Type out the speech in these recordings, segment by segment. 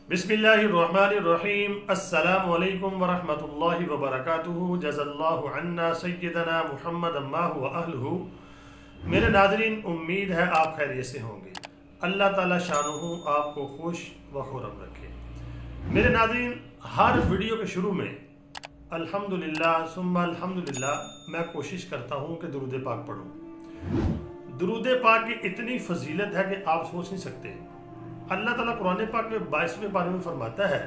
बिस्मिल्लाहिर्रहमानिर्रहीम। अस्सलामु अलैकुम वरहमतुल्लाहि वबरकातुहू। जज़ल्लाहु अन्ना सय्यदना मुहम्मद अम्माहु व अहलहू। मेरे नाज़रीन, उम्मीद है आप खैरियत से होंगे। अल्लाह ताला शानुहु आपको खुश व खुर्रम रखे। मेरे नाज़रीन, हर वीडियो के शुरू में अल्हम्दुलिल्लाह सुम्मा अल्हम्दुलिल्लाह मैं कोशिश करता हूँ कि दुरूद पाक पढ़ूँ। दुरूद पाक की इतनी फजीलत है कि आप सोच नहीं सकते। अल्लाह ताला कुरान पाक में 22वें पारे में फरमाता है,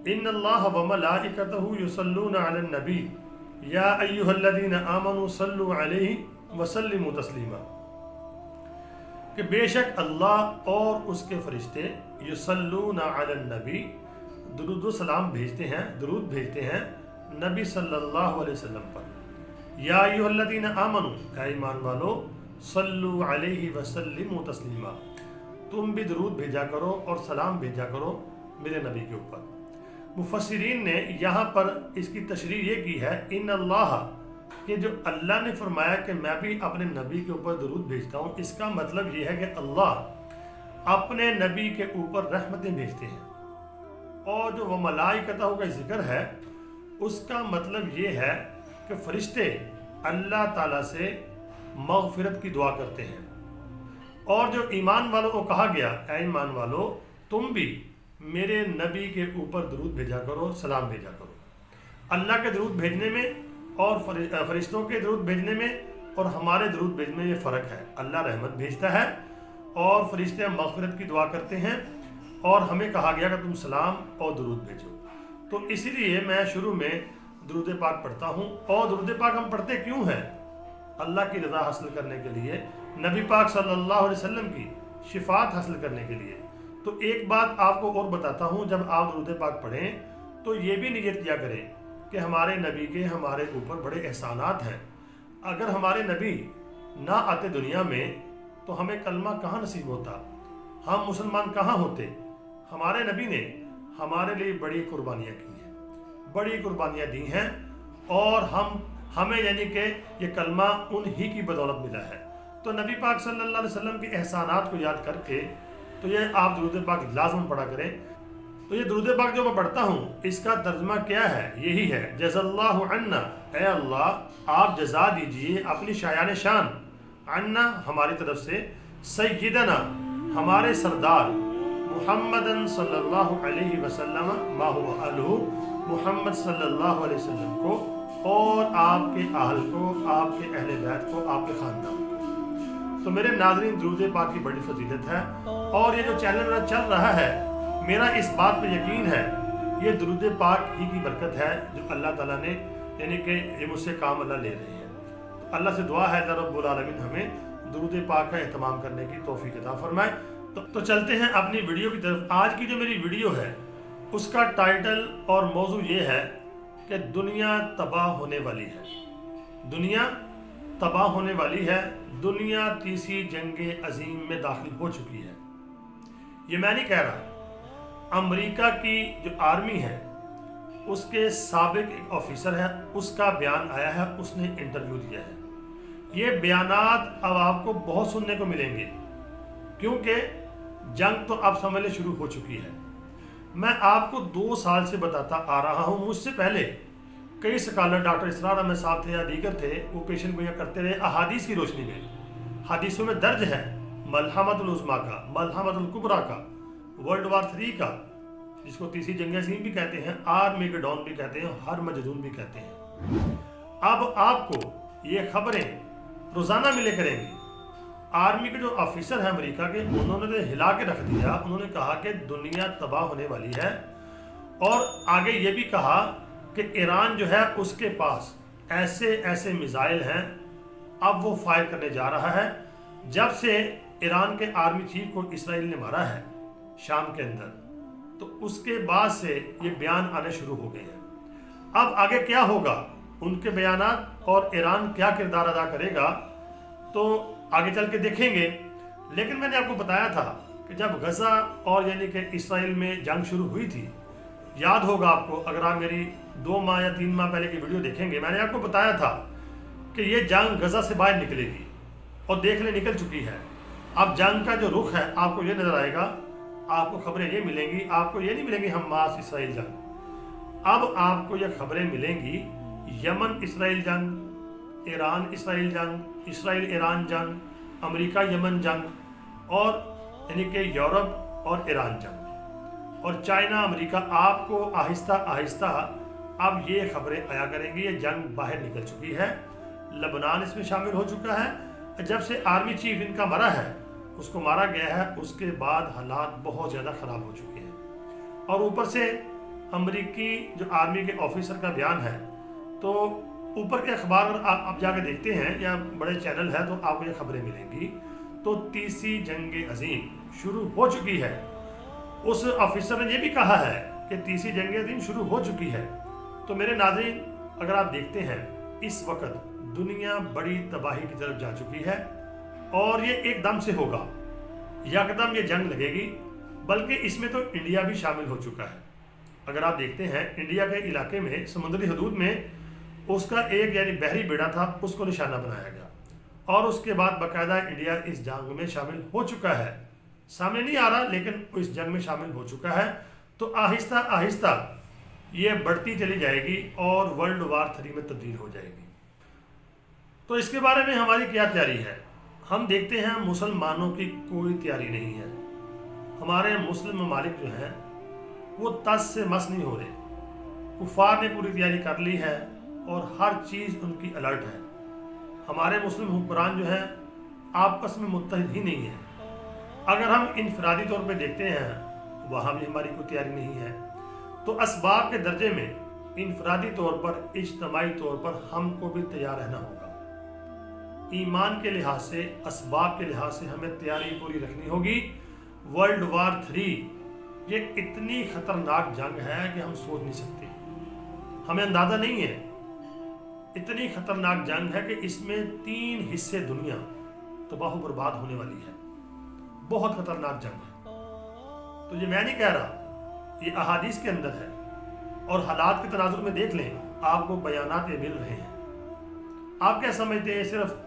इन्नल्लाह व मलाइकतहु युसल्लूना अलन नबी या अय्युहल्लज़ीना आमनू सल्लु अलैहि व सल्लिमू तस्लीमा, कि बेशक अल्लाह और उसके फरिश्ते युसल्लूना अलन नबी दुरूद सलाम भेजते हैं, दुरूद भेजते हैं नबी सल्लल्लाहु अलैहि वसल्लम पर। या अय्युहल्लज़ीना आमनू, ऐ ईमान वालो, सल्लु अलैहि व सल्लिमू तस्लीमा, तुम भी दरूद भेजा करो और सलाम भेजा करो मेरे नबी के ऊपर। मुफस्सिरीन ने यहाँ पर इसकी तशरीह ये की है, इन अल्लाह, कि जो अल्लाह ने फरमाया कि मैं भी अपने नबी के ऊपर दरूद भेजता हूँ, इसका मतलब ये है कि अल्लाह अपने नबी के ऊपर रहमतें भेजते हैं। और जो वह मलाइकतहु का जिक्र है, उसका मतलब ये है कि फरिश्ते अल्लाह ताला से मग़फ़िरत की दुआ करते हैं। और जो ईमान वालों को कहा गया, ऐ ईमान वालों, तुम भी मेरे नबी के ऊपर दरूद भेजा करो, सलाम भेजा करो। अल्लाह के दरूद भेजने में और फरिश्तों के दरूद भेजने में और हमारे दरूद भेजने में ये फ़र्क है। अल्लाह रहमत भेजता है और फरिश्ते मग़फ़िरत की दुआ करते हैं, और हमें कहा गया कि तुम सलाम और दरूद भेजो। तो इसीलिए मैं शुरू में दरूद पाक पढ़ता हूँ। और दरूद पाक हम पढ़ते क्यों हैं? अल्लाह की रज़ा हासिल करने के लिए, नबी पाक सल्लल्लाहु अलैहि वसल्लम की शिफात हासिल करने के लिए। तो एक बात आपको और बताता हूँ, जब आप दरूद पाक पढ़ें तो ये भी नियत किया करें कि हमारे नबी के हमारे ऊपर बड़े एहसानात हैं। अगर हमारे नबी ना आते दुनिया में तो हमें कलमा कहाँ नसीब होता, हम मुसलमान कहाँ होते। हमारे नबी ने हमारे लिए बड़ी कुर्बानियाँ की हैं, बड़ी कुर्बानियाँ दी हैं, और हमें यानी कि ये कलमा उन्हीं की बदौलत मिला है। तो नबी पाक सल्लल्लाहु अलैहि वसल्लम के एहसानात को याद करके तो ये आप दरूद पाक लाज़िम पढ़ा करें। तो ये दरूद पाक जो मैं पढ़ता हूँ, इसका तर्जुमा क्या है? यही है, जज़ल्लाहु अन्ना, ऐ अल्लाह आप जज़ा दीजिए अपनी शायान शान, अन्ना हमारी तरफ से, सय्यदना हमारे सरदार, मुहम्मदन सल्लल्लाहु अलैहि वसल्लम माहु व अलहू, मुहम्मद सल्लल्लाहु अलैहि वसल्लम को, और आपके अहल को, आपके अहले बैत को, आपके ख़ानदान को। तो मेरे नाज़रीन, दरूद पाक की बड़ी फजीलत है, और ये जो चैनल मेरा चल रहा है, मेरा इस बात पे यकीन है ये दरूद पाक ही की बरकत है जो अल्लाह ताला ने, यानी कि ये मुझसे काम अल्लाह ले रहे हैं। तो अल्लाह से दुआ है रब्बुल आलमीन हमें दरूद पाक का एहतमाम करने की तौफीक अता फरमाए। तो चलते हैं अपनी वीडियो की तरफ। आज की जो मेरी वीडियो है उसका टाइटल और मौजू ये है कि दुनिया तबाह होने वाली है। दुनिया तबाह होने वाली है। दुनिया तीसरी जंग अजीम में दाखिल हो चुकी है। ये मैं नहीं कह रहा, अमेरिका की जो आर्मी है उसके साबिक एक ऑफिसर है, उसका बयान आया है, उसने इंटरव्यू दिया है। ये बयानात अब आपको बहुत सुनने को मिलेंगे, क्योंकि जंग तो अब समझ ले शुरू हो चुकी है। मैं आपको 2 साल से बताता आ रहा हूँ। मुझसे पहले कई स्कॉलर, डॉक्टर इसरार अहमद साहब थे या दीगर थे, वो पेशन गोइयाँ करते रहे अहादीस की रोशनी में। हदीसों में दर्ज है मलहमतुल उज़्मा का, मलहमतुल कुबरा का, वर्ल्ड वार 3 का, जिसको तीसरी जंग अज़ीम भी कहते हैं, आर्मेगेडोन भी कहते हैं, हरमजदून भी कहते हैं। अब आपको ये खबरें रोज़ाना मिले करेंगी। आर्मी के जो ऑफिसर हैं अमेरिका के, उन्होंने तो हिला के रख दिया। उन्होंने कहा कि दुनिया तबाह होने वाली है, और आगे ये भी कहा कि ईरान जो है उसके पास ऐसे ऐसे मिसाइल हैं, अब वो फायर करने जा रहा है। जब से ईरान के आर्मी चीफ को इसराइल ने मारा है शाम के अंदर, तो उसके बाद से ये बयान आने शुरू हो गए हैं। अब आगे क्या होगा, उनके बयानात, और ईरान क्या किरदार अदा करेगा, तो आगे चल के देखेंगे। लेकिन मैंने आपको बताया था कि जब गजा और यानी कि इसराइल में जंग शुरू हुई थी, याद होगा आपको, अगर आप मेरी 2 माह या 3 माह पहले की वीडियो देखेंगे, मैंने आपको बताया था कि ये जंग गजा से बाहर निकलेगी, और देखने निकल चुकी है। अब जंग का जो रुख है आपको ये नज़र आएगा आपको खबरें ये मिलेंगी, आपको ये नहीं मिलेंगी हमास इसराइल जंग। अब आपको ये खबरें मिलेंगी यमन इसराइल जंग, ईरान इसराइल जंग, इसराइल ईरान जंग, अमेरिका यमन जंग, और यानी कि यूरोप और ईरान जंग, और चाइना अमेरिका। आपको आहिस्ता आहिस्ता अब ये खबरें आया करेंगी। ये जंग बाहर निकल चुकी है, लबनान इसमें शामिल हो चुका है। जब से आर्मी चीफ इनका मरा है, उसको मारा गया है, उसके बाद हालात बहुत ज़्यादा ख़राब हो चुके हैं। और ऊपर से अमेरिकी जो आर्मी के ऑफिसर का बयान है, तो ऊपर के अखबार अगर आप जाके देखते हैं या बड़े चैनल है, तो आपको ये खबरें मिलेंगी। तो तीसरी जंग अजीम शुरू हो चुकी है। उस ऑफिसर ने ये भी कहा है कि तीसरी जंग अजीम शुरू हो चुकी है। तो मेरे नाज़रीन, अगर आप देखते हैं, इस वक्त दुनिया बड़ी तबाही की तरफ जा चुकी है, और ये एकदम से होगा, यकदम ये जंग लगेगी। बल्कि इसमें तो इंडिया भी शामिल हो चुका है। अगर आप देखते हैं, इंडिया के इलाके में समुद्री हदूद में उसका एक यानी बहरी बेड़ा था, उसको निशाना बनाया गया, और उसके बाद बाकायदा इंडिया इस जंग में शामिल हो चुका है। सामने नहीं आ रहा, लेकिन इस जंग में शामिल हो चुका है। तो आहिस्ता आहिस्ता ये बढ़ती चली जाएगी और वर्ल्ड वार 3 में तब्दील हो जाएगी। तो इसके बारे में हमारी क्या तैयारी है? हम देखते हैं मुसलमानों की कोई तैयारी नहीं है। हमारे मुस्लिम ममालिक जो हैं वो तस से मस नहीं हो रहे। कुफार ने पूरी तैयारी कर ली है और हर चीज़ उनकी अलर्ट है। हमारे मुस्लिम हुक्मरान जो हैं आपस में मुत्तहिद ही नहीं है। अगर हम इनफरादी तौर पे देखते हैं, वहाँ भी हमारी कोई तैयारी नहीं है। तो असबाब के दर्जे में इनफरादी तौर पर, इज्तमाई तौर पर हमको भी तैयार रहना होगा। ईमान के लिहाज से, असबाब के लिहाज से हमें तैयारी पूरी रखनी होगी। वर्ल्ड वार 3 ये इतनी खतरनाक जंग है कि हम सोच नहीं सकते, हमें अंदाज़ा नहीं है। इतनी खतरनाक जंग है कि इसमें 3 हिस्से दुनिया तबाह बर्बाद होने वाली है। बहुत खतरनाक जंग है। तो ये मैं नहीं कह रहा, ये अहादीस के अंदर है, और हालात के तनाजुर में देख लें, आपको बयानात ये मिल रहे हैं। आप क्या समझते हैं सिर्फ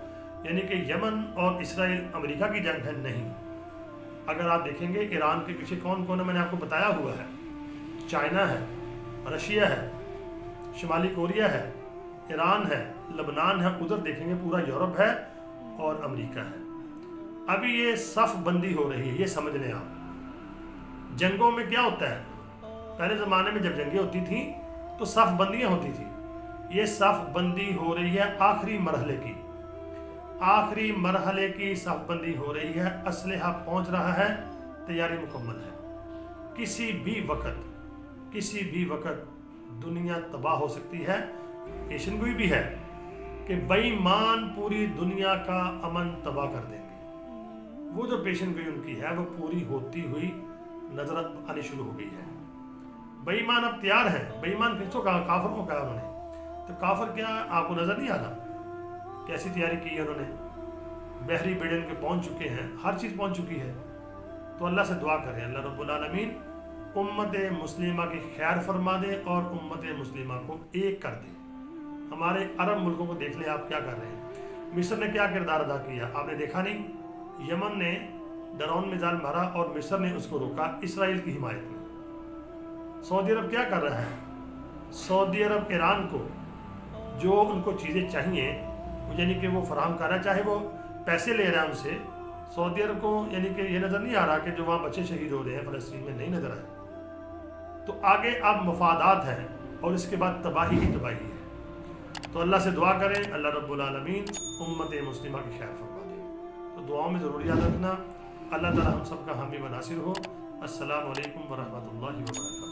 यानी कि यमन और इसराइल अमेरिका की जंग है? नहीं। अगर आप देखेंगे ईरान के पीछे कौन कौन है, मैंने आपको बताया हुआ है। चाइना है, रशिया है, शुमाली कोरिया है, ईरान है, लबनान है, उधर देखेंगे पूरा यूरोप है, और अमेरिका है। अभी ये सफ बंदी हो रही है, ये समझ लें आप। जंगों में क्या होता है, पहले ज़माने में जब जंगें होती थी तो सफ बंदियाँ होती थी। ये सफ बंदी हो रही है आखिरी मरहले की, आखिरी मरहले की सफ बंदी हो रही है। असलहा पहुंच रहा है, तैयारी मुकम्मल है। किसी भी वक्त दुनिया तबाह हो सकती है। पेशन गोई भी है कि बेईमान पूरी दुनिया का अमन तबाह कर देंगे। वो जो पेशन गोई उनकी है वो पूरी होती हुई नजर आनी शुरू हो गई है। बेईमान अब तैयार हैं। बेईमान किसको कहा? काफिर को कहा उन्होंने। तो काफिर क्या आपको नजर नहीं आ रहा कैसी तैयारी की है उन्होंने? बहरी बेड़े के पहुंच चुके हैं, हर चीज़ पहुंच चुकी है। तो अल्लाह से दुआ करें, अल्लाह रब्बुल आलमीन उम्मत मुस्लिमा की खैर फरमा दे और उम्मत मुस्लिमा को एक कर दे। हमारे अरब मुल्कों को देख लें आप क्या कर रहे हैं। मिस्र ने क्या किरदार अदा किया आपने देखा नहीं? यमन ने ड्रोन मिसाइल मारा और मिस्र ने उसको रोका इसराइल की हिमायत में। सऊदी अरब क्या कर रहा है? सऊदी अरब ईरान को जो उनको चीज़ें चाहिए यानी कि वो फराहम कर रहा है, चाहे वो पैसे ले रहा है उनसे। सऊदी अरब को यानी कि ये नज़र नहीं आ रहा कि जो वहाँ बच्चे शहीद हो रहे हैं फ़लस्तीन में, नहीं नज़र आया। तो आगे अब मफादात हैं और इसके बाद तबाही ही तबाही है। तो अल्लाह से दुआ करें, अल्लाह रब्बुल आलमीन उम्मत मुस्लिमा की खैर फरमा दे। तो दुआओं में ज़रूर याद रखना। अल्लाह ताला हम सब का हामी व नासिर हो। अस्सलामु अलैकुम व रहमतुल्लाहि व बरकातहू।